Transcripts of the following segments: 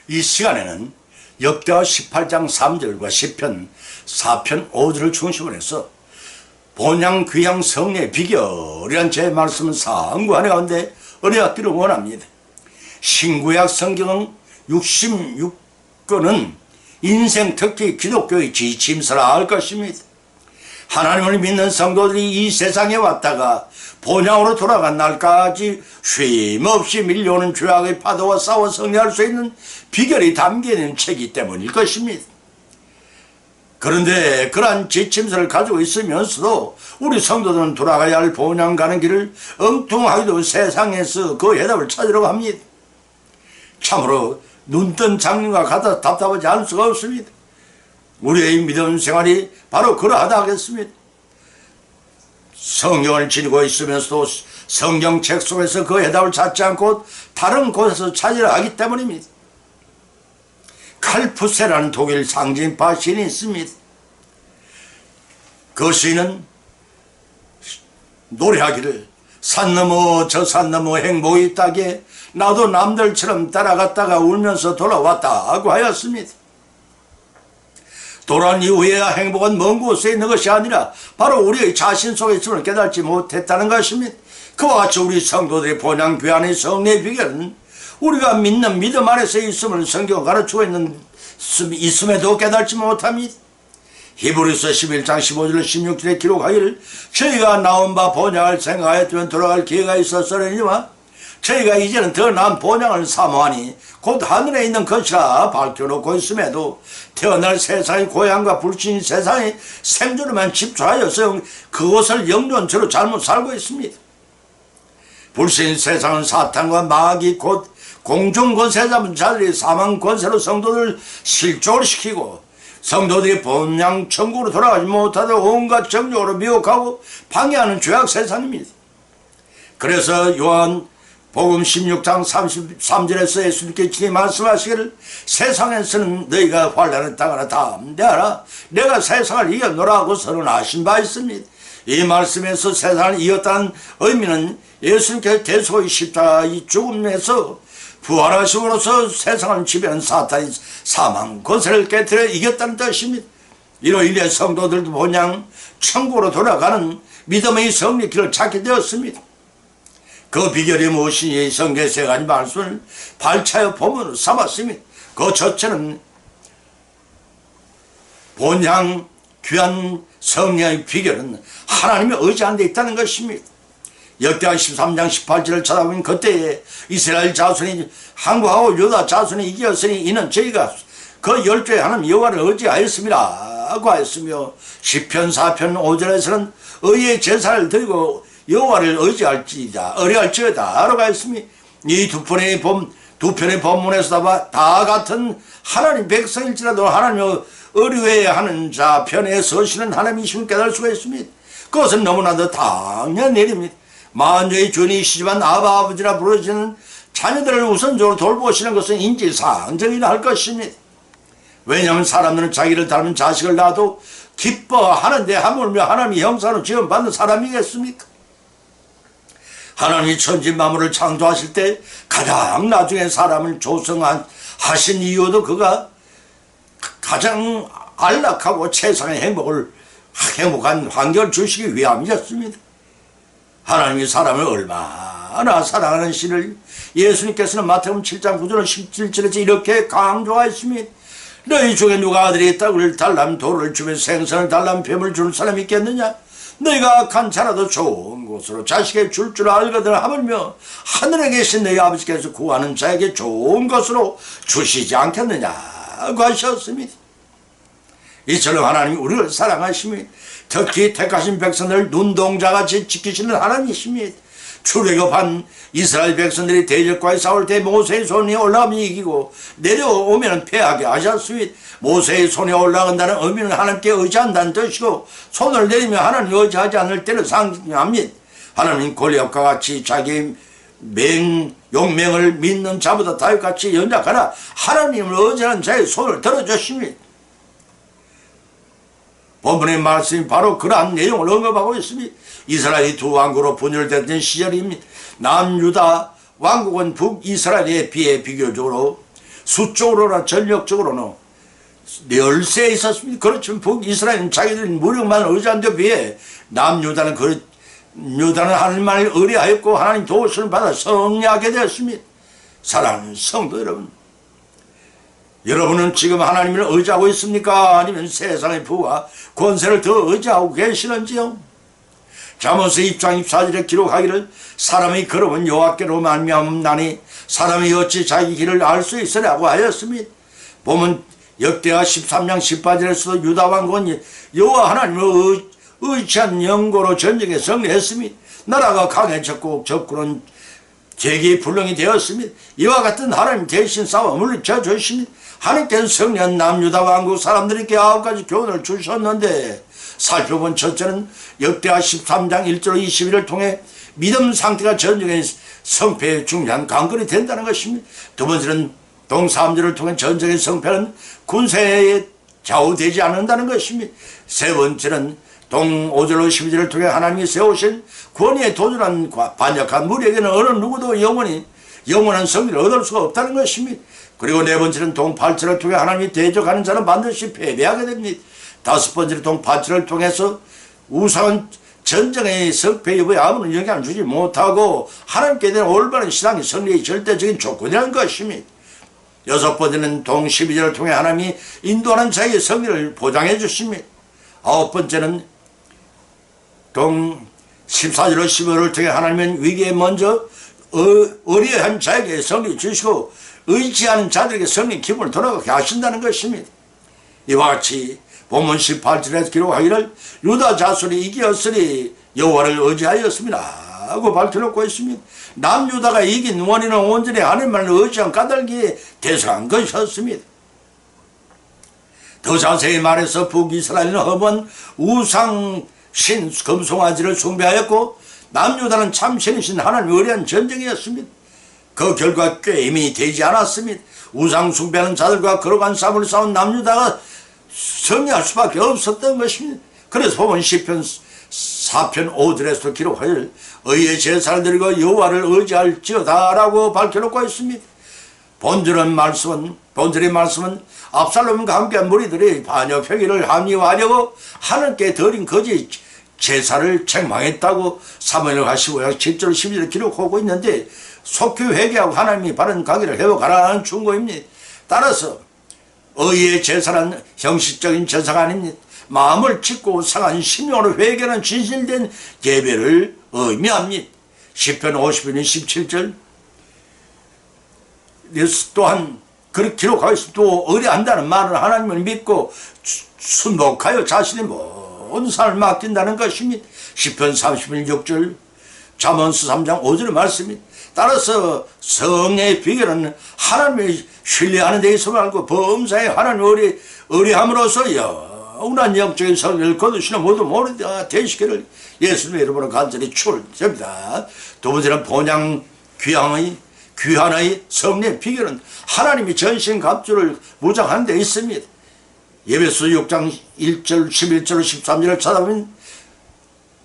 이 시간에는 역대하 18장 3절과 시편 4편 5절을 중심으로 해서 본향 귀향 성례의 비결이란 제 말씀을 상고하는 가운데 은혜받기를 원합니다. 신구약 성경은 66권은 인생 특히 기독교의 지침서라 할 것입니다. 하나님을 믿는 성도들이 이 세상에 왔다가 본향으로 돌아간 날까지 쉼없이 밀려오는 죄악의 파도와 싸워 승리할 수 있는 비결이 담겨있는 책이기 때문일 것입니다. 그런데 그러한 지침서를 가지고 있으면서도 우리 성도들은 돌아가야 할 본향 가는 길을 엉뚱하게도 세상에서 그 해답을 찾으려고 합니다. 참으로 눈뜬 장님과 같아 답답하지 않을 수가 없습니다. 우리의 믿음 생활이 바로 그러하다 하겠습니다. 성경을 지니고 있으면서도 성경책 속에서 그 해답을 찾지 않고 다른 곳에서 찾으려 하기 때문입니다. 칼푸세라는 독일 상징파 시인이 있습니다. 그 시인은 노래하기를 산 너머 저 산 너머 행복이 있다기에 나도 남들처럼 따라갔다가 울면서 돌아왔다 하고 하였습니다. 돌아온 이후에야 행복은 먼 곳에 있는 것이 아니라 바로 우리의 자신 속에 있음을 깨닫지 못했다는 것입니다. 그와 같이 우리 성도들의 본향 귀환의 성례의 비결은 우리가 믿는 믿음 안에서 있음을 성경은 가르치고 있음에도 깨닫지 못합니다. 히브리서 11장 15절 16절에 기록하기를 저희가 나온 바 본향을 생각하였으면 돌아갈 기회가 있었으려니와 저희가 이제는 더 나은 본향을 사모하니 곧 하늘에 있는 것이라 밝혀놓고 있음에도 태어날 세상의 고향과 불신의 세상의 생존에만 집중하여서 그것을 영존처로 잘못 살고 있습니다. 불신의 세상은 사탄과 마귀 곧 공중권세 잡은 자들이 사망권세로 성도들을 실족을 시키고 성도들이 본향 천국으로 돌아가지 못하도록 온갖 정욕으로 미혹하고 방해하는 죄악 세상입니다. 그래서 요한 복음 16장 33절에서 예수님께 친히 말씀하시기를 세상에서는 너희가 환난을 당하나 담대하라 내가 세상을 이겼노라 하고 선언하신 바 있습니다. 이 말씀에서 세상을 이겼다는 의미는 예수님께서 대속의 십자가의 죽음에서 부활하심으로써 세상을 지배하는 사탄의 사망 권세를 깨뜨려 이겼다는 뜻입니다. 이로 인해 성도들도 본향 천국으로 돌아가는 믿음의 성리길을 찾게 되었습니다. 그 비결이 무엇이니 성경의 세 가지 말씀을 발차여 본문으로 삼았습니다. 그 첫째는 본향 귀한 성령의 비결은 하나님의 의지하는 데 있다는 것입니다. 역대하 13장 18절을 찾아보면 그때에 이스라엘 자손이 항구하고 유다 자손이 이겼으니 이는 저희가 그 열조의 하나님 여호와를 의지하였습니다 하고 하였으며 시편 4편 5절에서는 의의 제사를 드리고 여호와를 의지할지이다 의뢰할지어다 라고 하였으니 이 두 편의 본문에서 다 같은 하나님 백성일지라도 하나님의 의뢰해야 하는 자 편에 서시는 하나님이심을 깨달을 수가 있습니다. 그것은 너무나도 당연한 일입니다. 만주의 주인이시지만 아버지라 부르시는 자녀들을 우선적으로 돌보시는 것은 인지상정이라 할 것입니다. 왜냐하면 사람들은 자기를 닮은 자식을 낳아도 기뻐하는데 하물며 하나님의 형상으로 지음받는 사람이겠습니까? 하나님이 천지 만물을 창조하실 때 가장 나중에 사람을 조성하신 이유도 그가 가장 안락하고 최상의 행복한 환경을 주시기 위함이었습니다. 하나님이 사람을 얼마나 사랑하는 시를 예수님께서는 마태복음 7장 9절 17절에서 이렇게 강조하였습니다. 너희 중에 누가 아들이 떡을 달라면 돌을 주면 생선을 달라면 뱀을 줄 사람이 있겠느냐? 너희가 악한 자라도 좋은 곳으로 자식에게 줄 알거든 하물며 하늘에 계신 너희 아버지께서 구하는 자에게 좋은 것으로 주시지 않겠느냐고 하셨습니다. 이처럼 하나님이 우리를 사랑하시며 특히 택하신 백성들을 눈동자같이 지키시는 하나님이십니다. 출애굽한 이스라엘 백성들이 대적과의 싸울 때 모세의 손이 올라가면 이기고 내려오면 패하게 하셨습니다. 모세의 손이 올라간다는 의미는 하나님께 의지한다는 뜻이고 손을 내리면 하나님 의지하지 않을 때를 상징합니다. 하나님 골리앗과 같이 자기 용맹을 믿는 자보다 다윗같이 연약하나 하나님을 의지하는 자의 손을 들어주십니다. 본문의 말씀이 바로 그러한 내용을 언급하고 있습니다. 이스라엘이 두 왕국으로 분열됐던 시절입니다. 남유다 왕국은 북이스라엘에 비해 비교적으로 수적으로나 전력적으로는 열세에 있었습니다. 그렇지만 북이스라엘은 자기들이 무력만 의지한 데 비해 남유다는 유다는 하나님만을 의뢰하였고 하나님 도우심을 받아 승리하게 되었습니다. 사랑하는 성도 여러분, 여러분은 지금 하나님을 의지하고 있습니까? 아니면 세상의 부와 권세를 더 의지하고 계시는지요? 잠언서 2장 24절에 기록하기를 사람의 걸음은 여호와께로 말미암나니 사람이 어찌 자기 길을 알 수 있으라고 하였습니다. 보면 역대하 13장 18절에서도 유다 왕국은 여호와 하나님을 의지한 영고로 전쟁에 승리했습니다. 나라가 강해졌고 적군은 계기불능이 되었습니다. 이와 같은 하나님 대신 싸워 물리쳐 주십니다. 하나님께서 승리한 남유다 왕국 사람들에게 9가지 교훈을 주셨는데 살펴본 첫째는 역대하 13장 1절 21을 통해 믿음 상태가 전쟁의 성패에 중요한 관건이 된다는 것입니다. 두 번째는 동 3절을 통해 전쟁의 성패는 군세에 좌우되지 않는다는 것입니다. 세 번째는 동 5절로 12절을 통해 하나님이 세우신 권위에 도전한 반역한 무리에게는 어느 누구도 영원한 승리를 얻을 수가 없다는 것입니다. 그리고 네 번째는 동 8절을 통해 하나님이 대적하는 자는 반드시 패배하게 됩니다. 다섯 번째는 동 8절을 통해서 우상은 전쟁의 성패 여부에 아무런 영향을 주지 못하고 하나님께 대한 올바른 신앙의 승리의 절대적인 조건이라는 것입니다. 여섯 번째는 동 12절을 통해 하나님이 인도하는 자의 승리를 보장해 주십니다. 아홉 번째는 동 14절로 15절을 통해 하나님은 위기에 먼저 의뢰한 자에게 승리 주시고 의지하는 자들에게 승리 기분을 돌아가게 하신다는 것입니다. 이와 같이 본문 18절에서 기록하기를 유다 자손이 이기었으니 여호와를 의지하였습니다 하고 밝혀놓고 있습니다. 남유다가 이긴 원인은 온전히 하나님만을 의지한 까닭이 대성한 것이었습니다. 더 자세히 말해서 북이스라엘은 허무한 우상 신 금송아지를 숭배하였고 남유다는 참 신이신 하나님을 의뢰한 전쟁이었습니다. 그 결과 꾀임이 되지 않았습니다. 우상 숭배하는 자들과 거룩한 싸움을 싸운 남유다가 승리할 수밖에 없었던 것입니다. 그래서 보면 시편 4편 5절에서 기록하여 의의 제사를 드리고 여호와를 의지할지어다 라고 밝혀놓고 있습니다. 본절의 말씀은 압살롬과 함께한 무리들이 반역 회개를 합리화하려고 하나님께 드린 거짓 제사를 책망했다고 사무엘하 15장 7절 12절에 기록하고 있는데 속히 회개하고 하나님이 바른 가기를 회복하라는 충고입니다. 따라서 의의 제사는 형식적인 제사가 아닙니다. 마음을 찢고 상한 심령으로 회개하는 진실된 예배를 의미합니다. 시편 50편 17절 또한 그렇게 기록하고 있습니다. 또 의뢰한다는 말은 하나님을 믿고 순복하여 자신의 모든 삶을 맡긴다는 것입니다. 시편 30편 6절 잠언서 3장 5절의 말씀입니다. 따라서 성례의 비결은 하나님을 신뢰하는 데 있어 말고 범사에 하나님을 의뢰함으로써 영원한 영적인 성례를 거두시는 모두 모두 되시기를 예수님의 이름으로 간절히 축원드립니다. 두 번째는 본향 귀환의 성례 비결은 하나님이 전신갑주를 무장하는 데 있습니다. 예배서 6장 1절 11절 13절을 찾아보면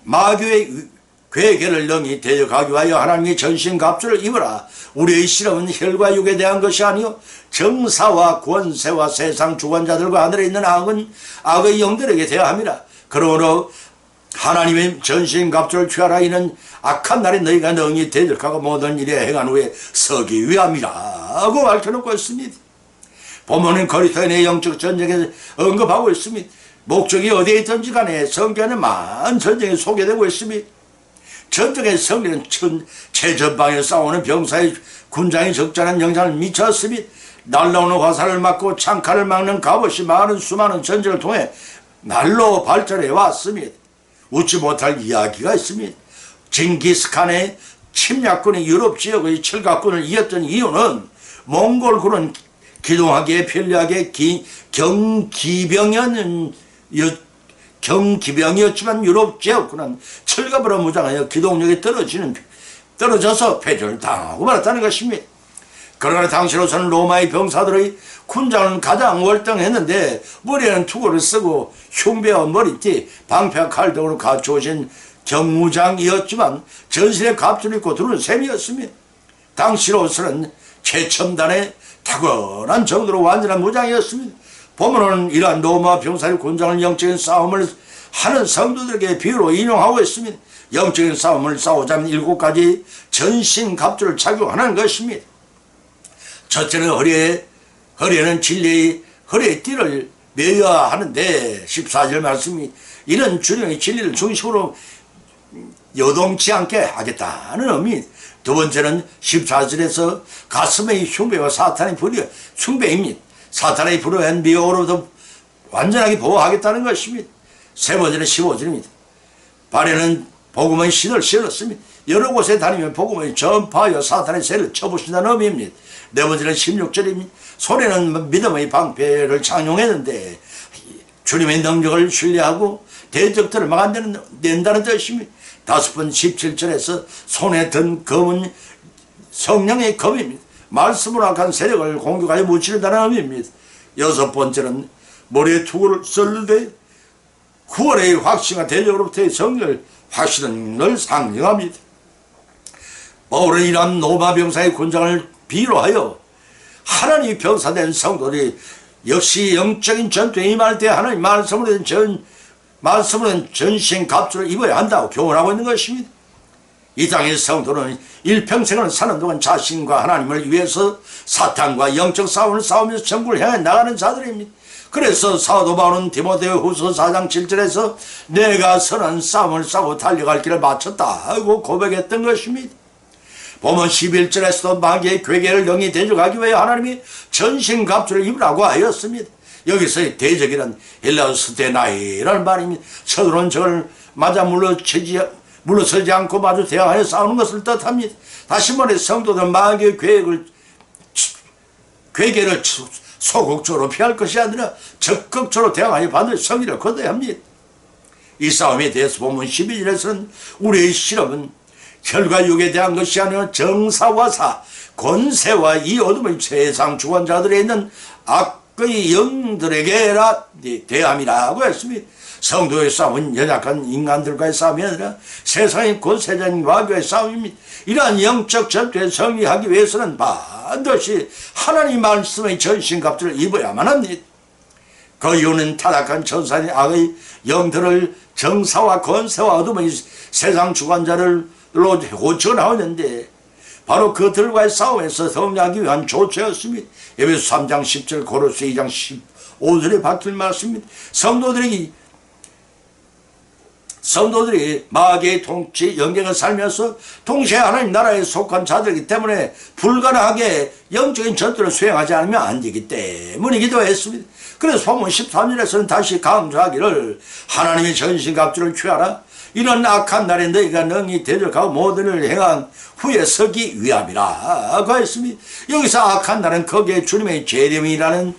마귀의 괴계를 능히 대적하기 위하여 하나님의 전신갑주를 입으라. 우리의 실험은 혈과 육에 대한 것이 아니요 정사와 권세와 세상 주관자들과 하늘에 있는 악의 영들에게 대함이라. 그러므로 하나님의 전신갑주를 취하라. 이는 악한 날에 너희가 능히 대적하고 모든 일에 행한 후에 서기 위함이라 하고 밝혀놓고 있습니다. 본문은 거리토인의 영적 전쟁에 언급하고 있습니다. 목적이 어디에 있든지 간에 성경에는 많은 전쟁이 소개되고 있습니다. 전쟁의 승리는 최전방에 싸우는 병사의 군장이 적잖은 영향을 미쳤습니다. 날라오는 화살을 막고 창칼을 막는 갑옷이 많은 수많은 전쟁을 통해 날로 발전해 왔습니다. 웃지 못할 이야기가 있습니다. 징기스칸의 침략군이 유럽 지역의 철갑군을 이겼던 이유는 몽골군은 기동하기에 편리하게 경기병이었지만 유럽 지역군은 철갑으로 무장하여 기동력이 떨어져서 패전을 당하고 말았다는 것입니다. 그러나 당시로서는 로마의 병사들의 군장은 가장 월등했는데 머리에는 투구를 쓰고 흉배와 머리띠, 방패와 칼 등으로 갖추어진 경무장이었지만 전신에 갑주를 입고 두른 셈이었습니다. 당시로서는 최첨단의 탁월한 정도로 완전한 무장이었습니다. 보면은 이러한 로마 병사의 군장을 영적인 싸움을 하는 성도들에게 비유로 인용하고 있습니다. 영적인 싸움을 싸우자면 7가지 전신갑주를 착용하는 것입니다. 첫째는 허리에는 진리의 허리의 띠를 매여야 하는데 14절 말씀이 이런 주님의 진리를 중심으로 요동치 않게 하겠다는 의미. 두 번째는 14절에서 가슴의 흉배와 사탄의 불의 흉배입니다. 사탄의 불의한 미혹으로부터 완전하게 보호하겠다는 것입니다. 세 번째는 15절입니다. 발에는 복음의 신을 신었습니다. 여러 곳에 다니며 복음을 전파하여 사탄의 세를 쳐부신다는 의미입니다. 네 번째는 16절입니다. 손에는 믿음의 방패를 착용했는데 주님의 능력을 신뢰하고 대적들을 막아낸다는 뜻입니다. 다섯 번 17절에서 손에 든 검은 성령의 검입니다. 말씀으로 악한 세력을 공격하여 무찌른다는 의미입니다. 여섯 번째는 머리에 투구를 썰되 구원의 확신과 대적으로부터의 정리를 확신을 상징합니다. 바울은 이러한 로마 병사의 군장을 비유로 하여 하나님이 병사된 성도들이 역시 영적인 전투에 임할 때 하나님 말씀으로 된 전신 갑주를 입어야 한다고 교훈하고 있는 것입니다. 이 땅의 성도는 일평생을 사는 동안 자신과 하나님을 위해서 사탄과 영적 싸움을 싸우면서 천국을 향해 나가는 자들입니다. 그래서 사도 바울은 디모데후서 4장 7절에서 내가 선한 싸움을 싸고 달려갈 길을 마쳤다 하고 고백했던 것입니다. 보면 11절에서도 마귀의 괴계를 영이 대적하기 위해 하나님이 전신갑주를 입으라고 하였습니다. 여기서의 대적이란 헬라어 스테나이라는 말입니다. 서로는 저를 맞아 물러서지 않고 마주 대항하여 싸우는 것을 뜻합니다. 다시 말해 성도들은 마귀의 괴계를 소극적으로 피할 것이 아니라 적극적으로 대항하여 반드시 승리를 거둬야 합니다. 이 싸움에 대해서 보면 12절에서는 우리의 실험은 혈과 육에 대한 것이 아니라 정사와 사, 권세와 이 어둠의 세상 주관자들에 있는 악의 영들에게라 대함이라고 했습니다. 성도의 싸움은 연약한 인간들과의 싸움이 아니라 세상의 권세자인 마귀와의 싸움입니다. 이러한 영적 전투에 승리하기 위해서는 반드시 하나님 말씀의 전신갑주를 입어야만 합니다. 그 이유는 타락한 천사의 악의 영들을 정사와 권세와 어둠의 세상 주관자를 호치고 나오는데 바로 그들과의 싸움에서 승리하기 위한 조처였습니다. 에베소 3장 10절 고로새 2장 15절에 박힌 말씀입니다. 성도들이 마귀의 통치 영역을 살면서 동시에 하나님 나라에 속한 자들이기 때문에 불가능하게 영적인 전투를 수행하지 않으면 안 되기 때문이기도 했습니다. 그래서 본문 13절에서는 다시 강조하기를 하나님의 전신갑주를 취하라. 이런 악한 날에 너희가 능히 대적하고 모든 일을 행한 후에 서기 위함이라고 했습니다. 여기서 악한 날은 거기에 주님의 재림이라는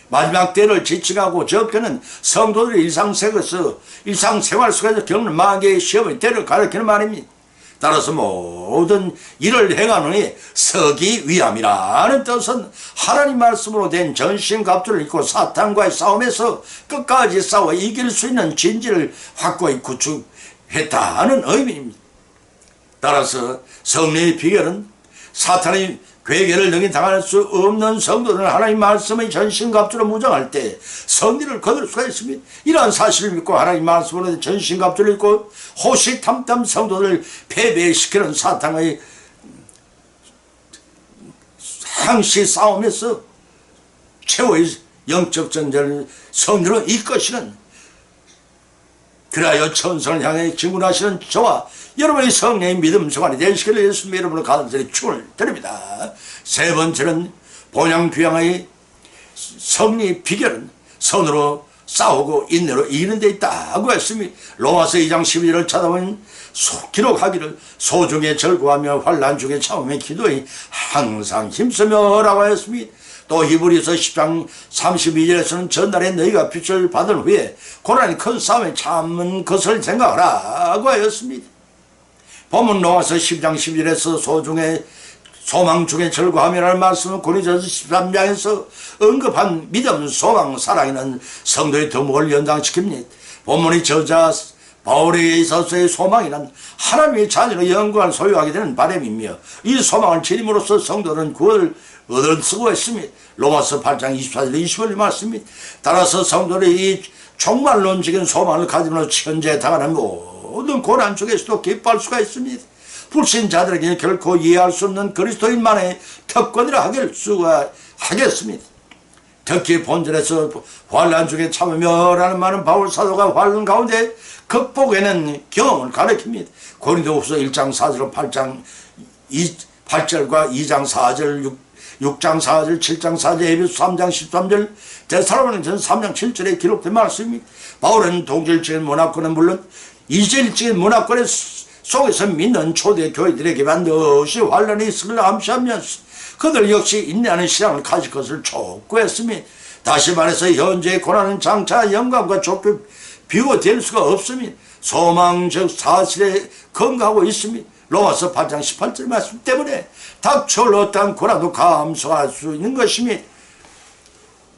마지막 때를 지칭하고 적혀는 성도들의 일상생활 속에서 겪는 마귀의 시험의 때를 가리키는 말입니다. 따라서 모든 일을 행한 후에 서기 위함이라는 뜻은 하나님 말씀으로 된 전신갑주를 입고 사탄과의 싸움에서 끝까지 싸워 이길 수 있는 진지를 확고히 구축했다는 의미입니다. 따라서 승리의 비결은 사탄의 괴계를 능히 당할 수 없는 성도들은 하나님 말씀의 전신갑주로 무장할 때 승리를 거둘 수가 있습니다. 이러한 사실을 믿고 하나님 말씀으로 전신갑주를 입고 호시탐탐 성도들을 패배시키는 사탄의 항시 싸움에서 최후의 영적 전쟁을 승리로 이끄시는 그리하여 천성을 향해 진군하시는 저와 여러분의 성령의 믿음 생활이 되시기를 예수님 이름으로 간절히 축원을 드립니다. 세 번째는 본향 귀향의 승리 비결은 선으로 싸우고 인내로 이기는 데 있다고 했습니다. 로마서 2장 12절을 찾아보면 기록하기를 소중에 절구하며 환난 중에 참음에 기도에 항상 힘쓰며 라고 했습니다. 또 히브리서 10장 32절에서는 전날에 너희가 빛을 받은 후에 고난이 큰 싸움에 참은 것을 생각하라고 하였습니다. 본문 로마서 10장 10절에서 소망 중에 절구하며라는 말씀은 고린도전서 13장에서 언급한 믿음, 소망, 사랑이는 성도의 덕목을 연장시킵니다. 본문의 저자 바울에게 있어서의 소망이란 하나님의 자녀로 영광을 소유하게 되는 바람이며, 이 소망을 지님으로써 성도는 구원을 얻을 수고 했습니다. 로마서 8장 24절 25절 말씀입니다. 따라서 성도는 이 종말론적인 소망을 가지므로 현재 당하는 모든 고난 중에서도 기뻐할 수가 있습니다. 불신자들에게는 결코 이해할 수 없는 그리스도인만의 특권이라 하겠습니다. 특히 본절에서 환난 중에 참으며라는 많은 바울 사도가 환난 가운데 극복해낸 경험을 가리킵니다. 고린도후서 1장 4절 8절과 2장 4절 6장 4절 7장 4절 에베소 3장 13절 데살로니가전서 3장 7절에 기록된 말씀입니다. 바울은 동질적인 문화권은 물론 이질적인 문화권의 속에서 믿는 초대 교회들에게 반드시 환난이 있을 암시하면서 그들 역시 인내하는 신앙을 가질 것을 촉구했습니다. 다시 말해서 현재의 고난은 장차 영광과 좁게 비교될 수가 없습니다. 소망적 사실에 건강하고 있습니다. 로마서 8장 18절 말씀 때문에 닥쳐올 어떠한 고난도 감수할 수 있는 것입니다.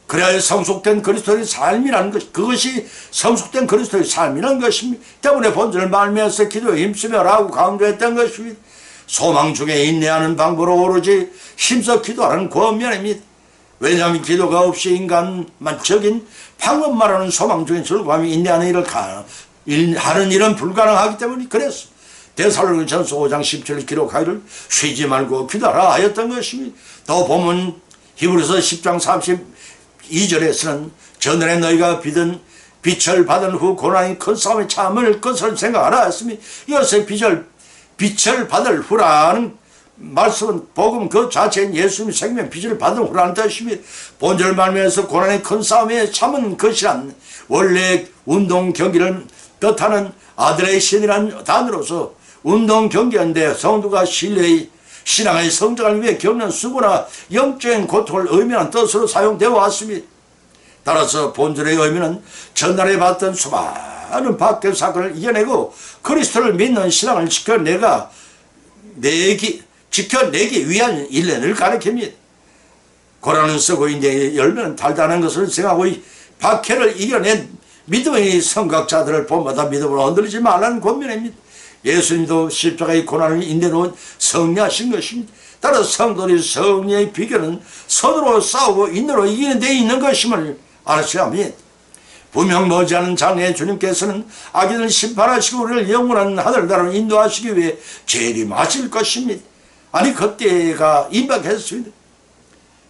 그래야 성숙된 그리스도의 삶이라는 것, 그것이 성숙된 그리스도의 삶이라는 것입니다. 때문에 본절을 말미암아서 기도에 힘쓰며라고 강조했던 것입니다. 소망 중에 인내하는 방법으로 오로지 힘써 기도하는 권면입니다. 왜냐하면 기도가 없이 인간만적인 방법 말하는 소망 중에 즐거움이 인내하는 하는 일은 불가능하기 때문에 그랬어. 데살로니가전서 5장 10절에 기록하기를 쉬지 말고 기도하라 하였던 것입니다. 또 보면 히브리서 10장 32절에서는 전날에 너희가 빛을 받은 후 고난이 큰 싸움에 참을 것을 생각하라 했습니다. 이것의 빛을 받을 후라는 말씀은 복음 그 자체인 예수님의 생명 빛을 받은 후라는 뜻입니다. 본절 말미에서 고난의 큰 싸움에 참은 것이란 원래 운동 경기를 뜻하는 아들의 신이라는 단어로서 운동 경기인데 성도가 신앙의 성장을 위해 겪는 수고나 영적인 고통을 의미하는 뜻으로 사용되어 왔습니다. 따라서 본절의 의미는 전날에 봤던 수많은 박해 사건을 이겨내고 그리스도를 믿는 신앙을 지켜내기 위한 일련을 가리킵니다. 고난은 쓰고 인내의 열매는 달달한 것을 생각하고 박해를 이겨낸 믿음의 성각자들을 본마다 믿음으로 흔들리지 말라는 권면입니다. 예수님도 십자가의 고난을 인내로 승리하신 것입니다. 따라서 성도의 승리의 비결은 선으로 싸우고 인내로 이기는 데 있는 것임을 알아셔야 합니다. 분명 머지않은 장래에 주님께서는 악인을 심판하시고 우리를 영원한 하늘나라로 인도하시기 위해 재림하실 것입니다. 아니 그때가 임박했습니다.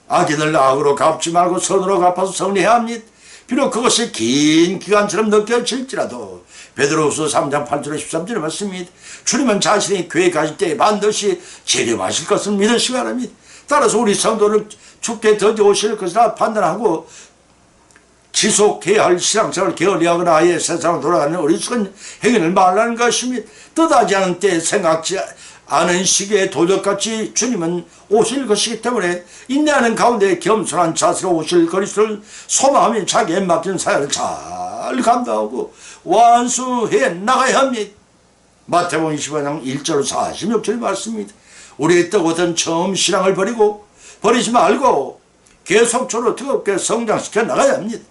악인을 악으로 갚지 말고 선으로 갚아서 승리해야 합니다. 비록 그것이 긴 기간처럼 느껴질지라도 베드로후서 3장 8절 13절에 말씀입니다. 주님은 자신이 교회 가실 때 반드시 재림하실 것을 믿으시기 바랍니다. 따라서 우리 성도를 죽게 더디 오실 것이라 판단하고 지속해야 할 신앙생활을 게을리하거나 아예 세상으로 돌아가는 어리석은 행위를 말하는 것입니다. 뜻하지 않은 때 생각지 않은 시기에 도적같이 주님은 오실 것이기 때문에 인내하는 가운데 겸손한 자세로 오실 그리스도를 소망하며 자기에 맡긴 사역을 잘 감당하고 완수해 나가야 합니다. 마태복음 25장 1절 46절 말씀입니다. 우리의 떡어든 처음 신앙을 버리지 말고 계속적으로 뜨겁게 성장시켜 나가야 합니다.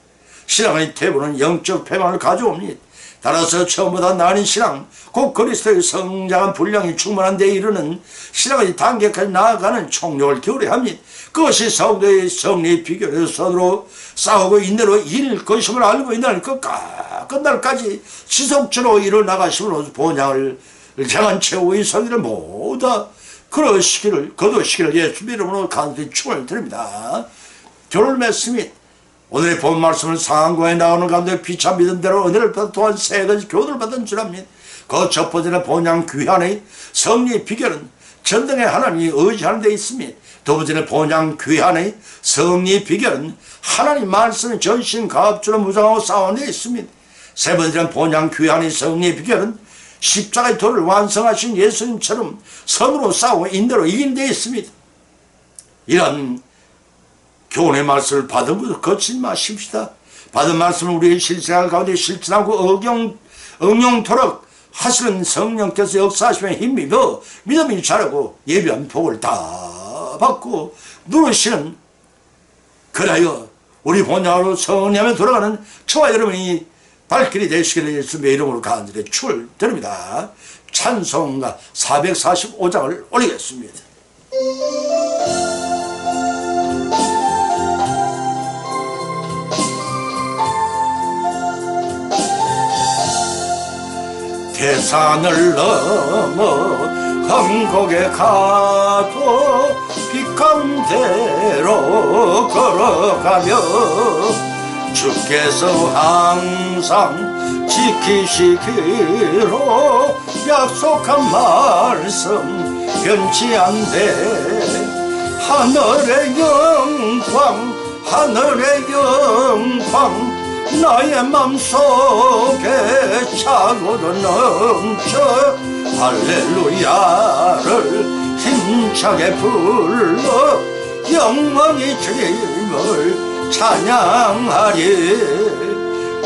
신앙의 태보는 영적 패망을 가져옵니다. 따라서 처음보다 나은 신앙, 곧 그리스도의 성장한 분량이 충만한 데 이르는 신앙의 단계까지 나아가는 총력을 기울여야 합니다. 그것이 성도의 승리의 비결에서 선으로 싸우고 인내로 이길 것임을 알고 있는 끝날까지 지속적으로 이뤄나가심으로 본향을 향한 최후의 성의를 모두 거두시기를 예수 이름으로 간절히 축원을 드립니다. 결을 맺습니다. 오늘의 본 말씀을 상황과에 나오는 가운데 피차 믿은 대로 은혜를 받아 또한 세 가지 교훈을 받은 줄 압니다. 그 첫 번째는 본향 귀환의 승리의 비결은 전등의 하나님이 의지하는 데 있습니다. 두 번째는 본향 귀환의 승리의 비결은 하나님 말씀을 전신 가업주로 무장하고 싸우는 데 있습니다. 세 번째는 본향 귀환의 승리의 비결은 십자가의 도를 완성하신 예수님처럼 선으로 싸우고 인대로 이기는 데 있습니다. 이런 교훈의 말씀을 받은 것을 거치지 마십시다. 받은 말씀을 우리의 실생활 가운데 실천하고 응용토록 하시는 성령께서 역사하시면 힘입어 믿음이 자라고 예비한 복을 다 받고 누르시는, 그리하여 우리 본향으로 성리하며 돌아가는 저와 여러분이 발길이 되시기를 예수님의 이름으로 간절히 축원드립니다. 찬송가 445장을 올리겠습니다. 대산을 넘어 험곡에 가도 빛 가운데로 걸어가며 주께서 항상 지키시기로 약속한 말씀 변치 않되 하늘의 영광 하늘의 영광 나의 맘속에 차고도 넘쳐 할렐루야를 힘차게 불러 영원히 주님을 찬양하리.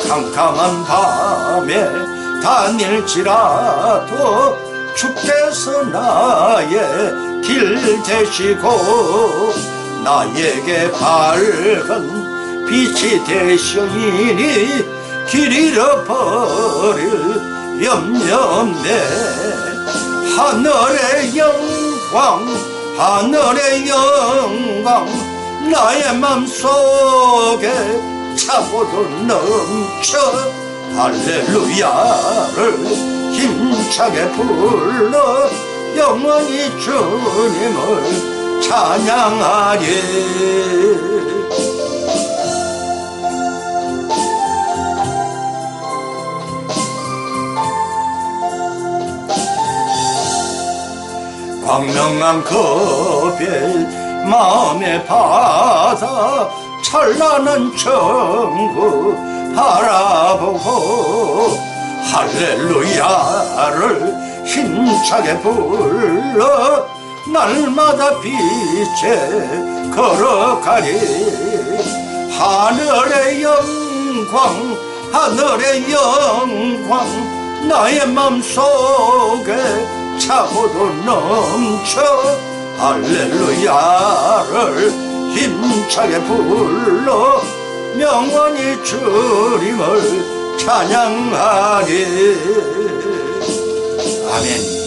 캄캄한 밤에 다닐지라도 주께서 나의 길 되시고 나에게 밝은 빛이 되시니 길 잃어버릴 염려 없네. 하늘의 영광 하늘의 영광 나의 맘속에 차고도 넘쳐 할렐루야를 힘차게 불러 영원히 주님을 찬양하리. 광명한 그 별 마음에 받아 찬란한 천국 바라보고 할렐루야를 힘차게 불러 날마다 빛에 걸어가리. 하늘의 영광 하늘의 영광 나의 맘속에 차고도 넘쳐 할렐루야를 힘차게 불러 영원히 주님을 찬양하리. 아멘.